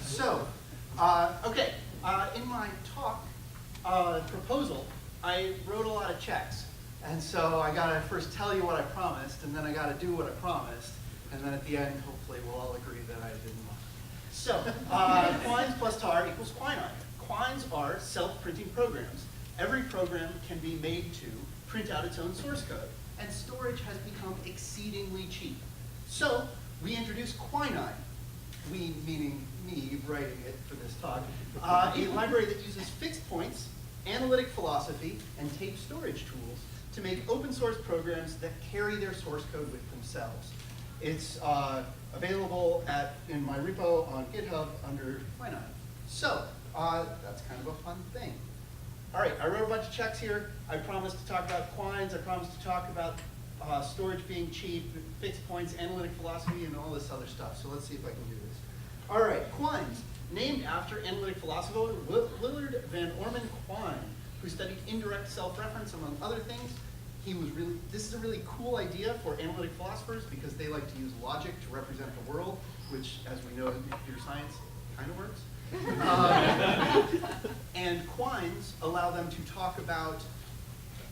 So, okay, in my talk proposal, I wrote a lot of checks. And so I gotta first tell you what I promised, and then I gotta do what I promised, and then at the end, hopefully, we'll all agree that I didn't lie. So, QUINES plus tar equals QUININE. QUINES are self-printing programs. Every program can be made to print out its own source code, and storage has become exceedingly cheap. So, we introduced QUININE, we meaning me writing it for this talk, a library that uses fixed points, analytic philosophy, and tape storage tools to make open source programs that carry their source code with themselves. It's available in my repo on GitHub under QUININE. So, that's kind of a fun thing. All right, I wrote a bunch of checks here. I promised to talk about QUINES. I promised to talk about storage being cheap, fixed points, analytic philosophy, and all this other stuff. So let's see if I can do this. All right, QUINES, named after analytic philosopher Willard Van Orman Quine, who studied indirect self-reference, among other things. This is a really cool idea for analytic philosophers because they like to use logic to represent the world, which, as we know in computer science, kind of works. And QUINES allow them to talk about,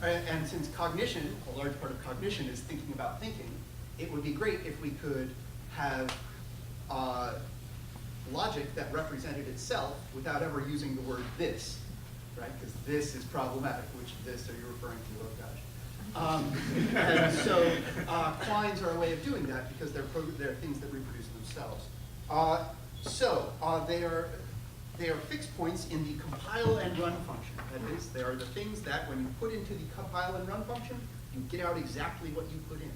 and since cognition, a large part of cognition is thinking about thinking, it would be great if we could have logic that represented itself without ever using the word this, right? Because this is problematic. Which this are you referring to? Oh gosh. And so QUINES are a way of doing that because they're things that reproduce themselves. They are fixed points in the compile and run function. That is, they are the things that when you put into the compile and run function, you get out exactly what you put in.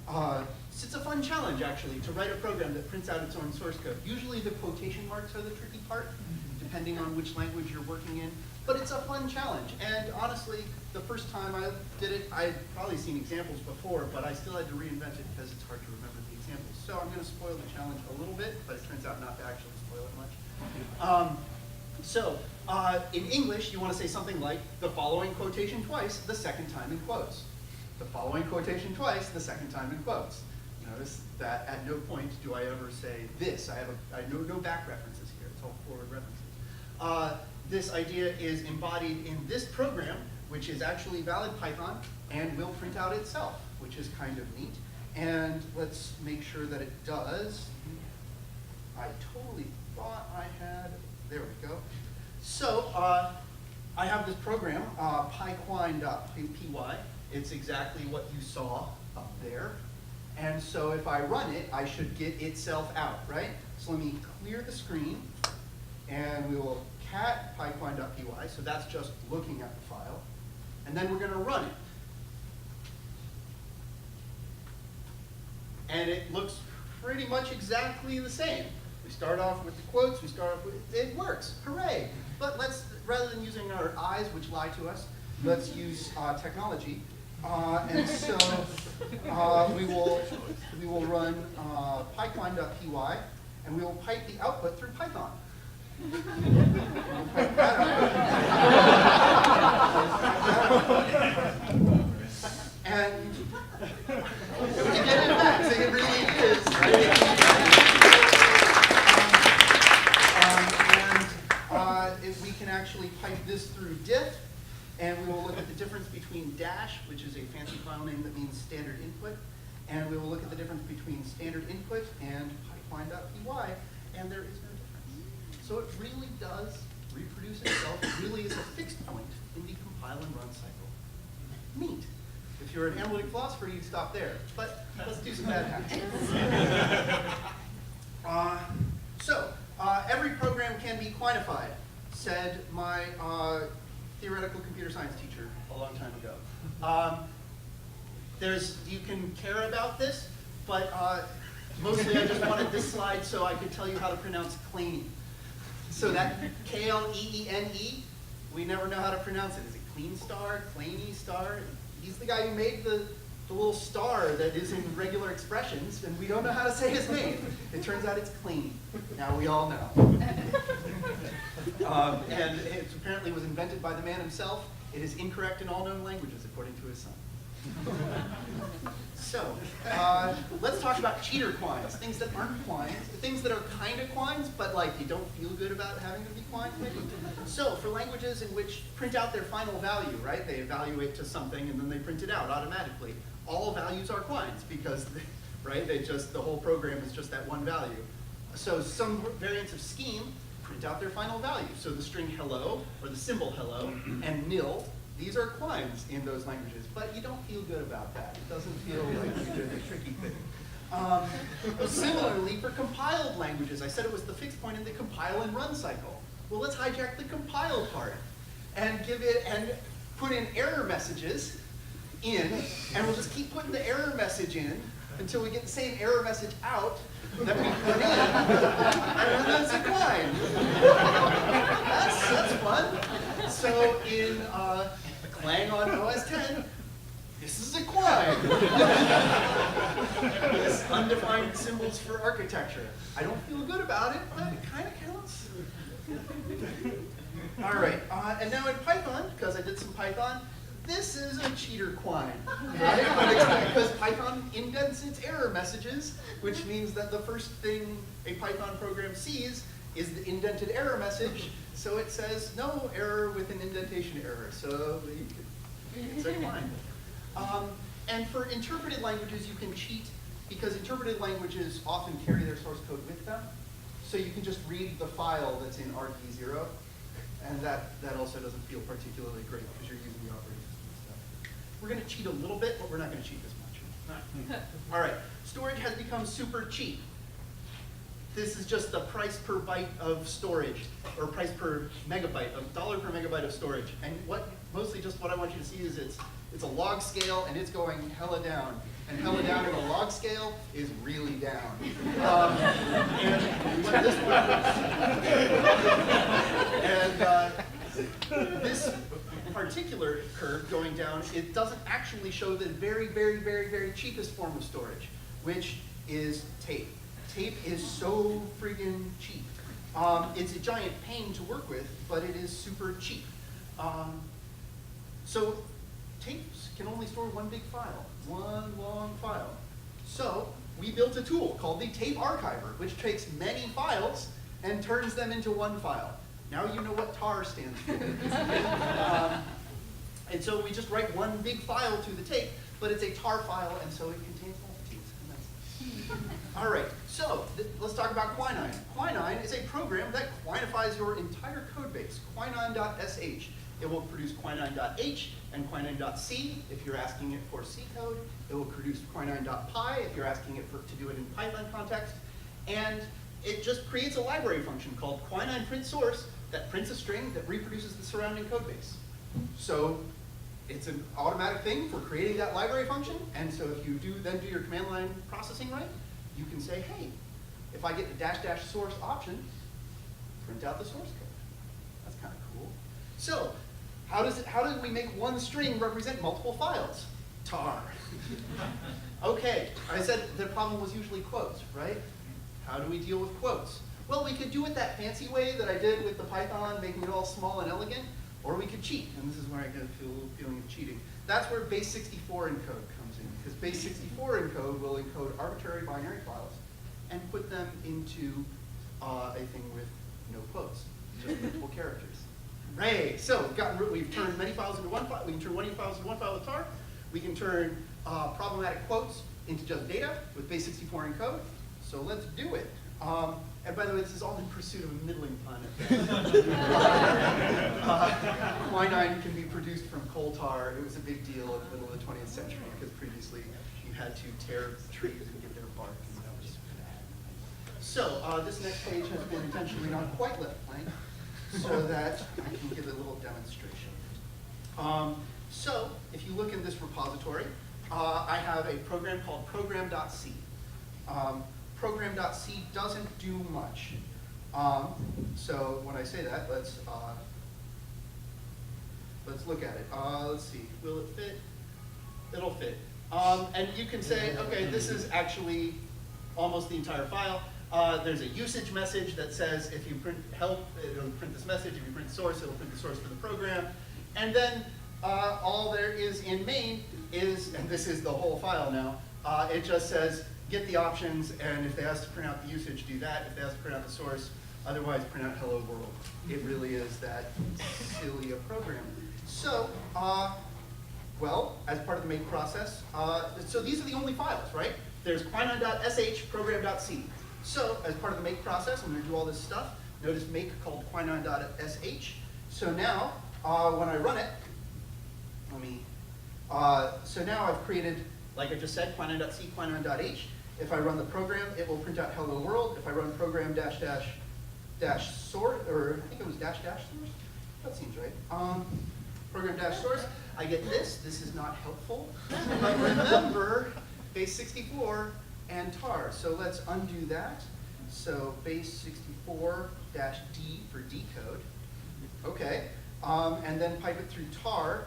So it's a fun challenge, actually, to write a program that prints out its own source code. Usually the quotation marks are the tricky part, depending on which language you're working in. But it's a fun challenge. And honestly, the first time I did it, I'd probably seen examples before, but I still had to reinvent it because it's hard to remember the examples. So I'm going to spoil the challenge a little bit, but it turns out not to actually spoil it much. In English, you want to say something like, the following quotation twice, the second time in quotes. The following quotation twice, the second time in quotes. Notice that at no point do I ever say this. I have no back references here. It's all forward references. This idea is embodied in this program, which is actually valid Python and will print out itself, which is kind of neat. And let's make sure that it does. I totally thought I had, there we go. So I have this program, pyquine.py. It's exactly what you saw up there. And so if I run it, I should get itself out, right? So let me clear the screen, and we will cat pyquine.py, so that's just looking at the file. And then we're going to run it. And it looks pretty much exactly the same. We start off with the quotes, we start off with, it works, hooray. But let's, rather than using our eyes, which lie to us, let's use technology. And so we will run pyquine.py, and we will pipe the output through Python. We'll pipe that output. And we can get it back, so it really is. If we can actually pipe this through diff, and we will look at the difference between dash, which is a fancy file name that means standard input, and we will look at the difference between standard input and pyquine.py, and there is no difference. So it really does reproduce itself. It really is a fixed point in the compile and run cycle. Neat. If you're an analytic philosopher, you'd stop there. But let's do some bad hacks. Every program can be quinified, said my theoretical computer science teacher a long time ago. You can care about this, but mostly I just wanted this slide so I could tell you how to pronounce QUINE. So that K-L-E-E-N-E, we never know how to pronounce it. Is it Clean Star, Claney Star? He's the guy who made the little star that is in regular expressions, and we don't know how to say his name. It turns out it's Clean. Now we all know. And it apparently was invented by the man himself. It is incorrect in all known languages, according to his son. So, let's talk about cheater quines, things that aren't quines, things that are kind of quines, but like you don't feel good about having them be quines, maybe. So, for languages in which print out their final value, right? They evaluate to something and then they print it out automatically. All values are quines because, right? The whole program is just that one value. So, some variants of scheme print out their final value. So the string hello, or the symbol hello, and nil, these are quines in those languages, but you don't feel good about that. It doesn't feel like you did a tricky thing. Similarly, for compiled languages, I said it was the fixed point in the compile and run cycle. Well, let's hijack the compile part and put in error messages in, and we'll just keep putting the error message in until we get the same error message out that we put in, and then that's a quine. That's fun. So in Clang on OS 10, this is a quine. This undefined symbols for architecture. I don't feel good about it, but it kind of counts. All right, and now in Python, because I did some Python, this is a cheater quine, right? But it's because Python indents its error messages, which means that the first thing a Python program sees is the indented error message. So it says no error with an indentation error. So it's a quine. And for interpreted languages, you can cheat because interpreted languages often carry their source code with them. So you can just read the file that's in argv0, and that also doesn't feel particularly great because you're using the operating system stuff. We're going to cheat a little bit, but we're not going to cheat as much. All right, storage has become super cheap. This is just the price per byte of storage, or price per megabyte, $1 per megabyte of storage. And mostly just what I want you to see is it's a log scale, and it's going hella down. And hella down in a log scale is really down. And what this this particular curve going down, it doesn't actually show the very, very, very, very cheapest form of storage, which is tape. Tape is so friggin' cheap. It's a giant pain to work with, but it is super cheap. So tapes can only store one big file, one long file. So we built a tool called the Tape Archiver, which takes many files and turns them into one file. Now you know what TAR stands for. And so we just write one big file to the tape, but it's a tar file, and so it contains multitudes. All right, so let's talk about QUININE. QUININE is a program that quinifies your entire code base, quinine.sh. It will produce quinine.h and quinine.c if you're asking it for C code. It will produce quinine.py if you're asking it to do it in Python context. And it just creates a library function called QUININE print source that prints a string that reproduces the surrounding code base. So it's an automatic thing for creating that library function. And so if you then do your command line processing right, you can say, hey, if I get the -- source option, print out the source code. That's kind of cool. So how do we make one string represent multiple files? Tar. Okay, I said the problem was usually quotes, right? How do we deal with quotes? Well, we could do it that fancy way that I did with the Python, making it all small and elegant, or we could cheat, and this is where I get a little feeling of cheating. That's where base 64 encode comes in, because base 64 encode will encode arbitrary binary files and put them into a thing with no quotes, just multiple characters. Right, so we've turned many files into one file. We can turn many files into one file with tar. We can turn problematic quotes into just data with base 64 encode. So let's do it. And by the way, this is all in pursuit of a middling pun. QUININE can be produced from coal tar. It was a big deal in the middle of the 20th century because previously you had to tear trees and get their bark, and that was bad. So this next page has been intentionally not quite left blank so that I can give a little demonstration. So if you look in this repository, I have a program called program.c. Program.c doesn't do much. So when I say that, let's look at it. Let's see, will it fit? It'll fit. And you can say, okay, this is actually almost the entire file. There's a usage message that says if you print help, it'll print this message. If you print source, it'll print the source for the program. And then all there is in main is, and this is the whole file now, it just says get the options, and if they ask to print out the usage, do that. If they ask to print out the source, otherwise print out hello world. It really is that silly a program. So, well, as part of the make process, so these are the only files, right? There's QUININE.sh, program.c. So, as part of the make process, I'm going to do all this stuff. Notice make called QUININE.sh. So now, when I run it, so now I've created, like I just said, QUININE.c, QUININE.h. If I run the program, it will print out hello world. If I run program dash source, or I think it was dash source? That seems right. Program dash source, I get this. This is not helpful. But remember, base 64 and tar. So let's undo that. So base 64 dash D for decode. Okay. And then pipe it through tar.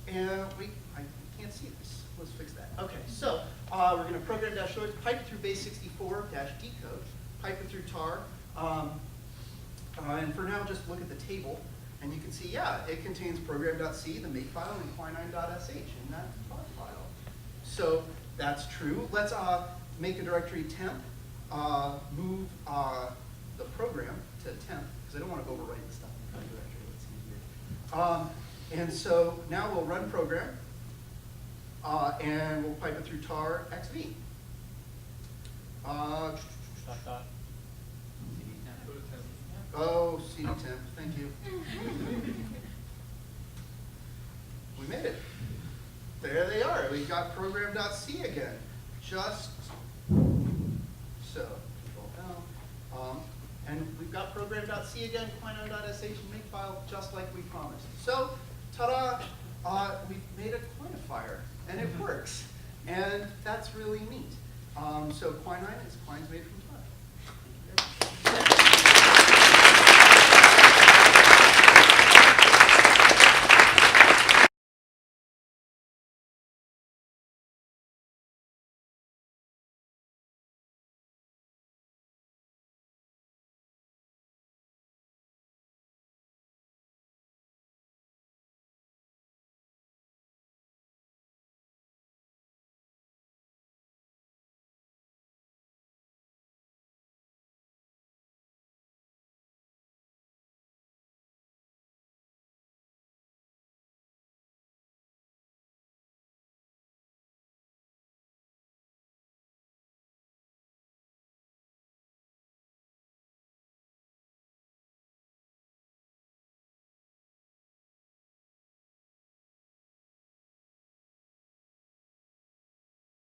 And I can't see this. Let's fix that. Okay, so we're going to program dash source, pipe it through base 64 dash decode, pipe it through tar. And for now, just look at the table. And you can see, yeah, it contains program.c, the make file, and QUININE.sh in that tar file. So that's true. Let's make a directory temp, move the program to temp, because I don't want to overwrite the stuff in the directory. Let's see here. And so now we'll run program, and we'll pipe it through tar xv. Oh, CD temp, thank you. We made it. There they are. We got program.c again. Just so. Control L. And we've got program.c again, QUININE.sh and makefile, just like we promised. So, ta-da! We've made a quantifier, and it works. And that's really neat. So QUININE is Quine's made from